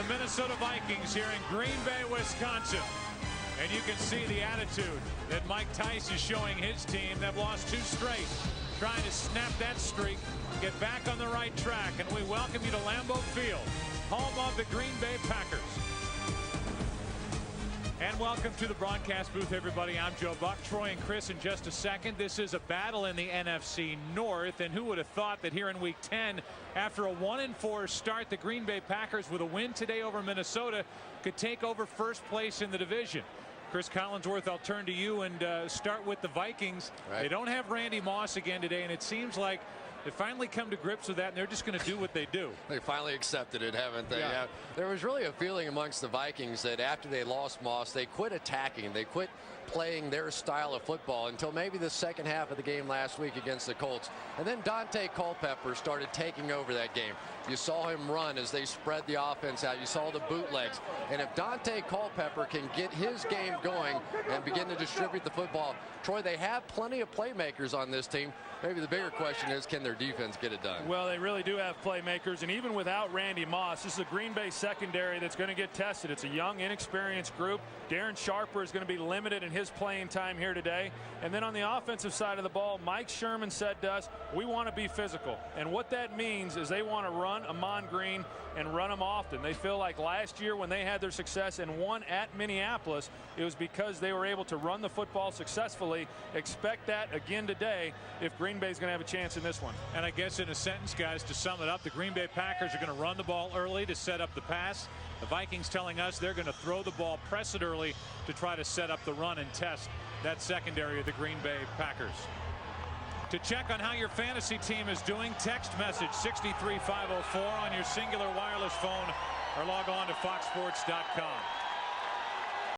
Minnesota Vikings here in Green Bay, Wisconsin. And you can see the attitude that Mike Tice is showing his team. They've lost 2 straight, trying to snap that streak, get back on the right track. And we welcome you to Lambeau Field, home of the Green Bay Packers. And welcome to the broadcast booth, everybody. I'm Joe Buck, Troy and Chris in just a second. This is a battle in the NFC North, and who would have thought that here in Week 10, after a 1-4 start, the Green Bay Packers, with a win today over Minnesota, could take over first place in the division. Cris Collinsworth, I'll turn to you and start with the Vikings. Right. They don't have Randy Moss again today, and it seems like they finally come to grips with that, and they're just going to do what they do. They finally accepted it, haven't they? Yeah. There was really a feeling amongst the Vikings that after they lost Moss, they quit attacking. They quit playing their style of football until maybe the second half of the game last week against the Colts. And then Dante Culpepper started taking over that game. You saw him run as they spread the offense out. You saw the bootlegs. And if Dante Culpepper can get his game going and begin to distribute the football, Troy, they have plenty of playmakers on this team. Maybe the bigger question is, can their defense get it done? Well, they really do have playmakers, and even without Randy Moss, this is a Green Bay secondary that's going to get tested. It's a young, inexperienced group. Darren Sharper is going to be limited in his playing time here today. And then on the offensive side of the ball, Mike Sherman said to us, we want to be physical. And what that means is they want to run Amon Green and run them often. They feel like last year when they had their success and won at Minneapolis, it was because they were able to run the football successfully. Expect that again today if Green Bay's going to have a chance in this one. And I guess in a sentence, guys, to sum it up, the Green Bay Packers are going to run the ball early to set up the pass. The Vikings telling us they're going to throw the ball, press it early to try to set up the run and test that secondary of the Green Bay Packers. To check on how your fantasy team is doing, text message 63504 on your singular wireless phone or log on to foxsports.com.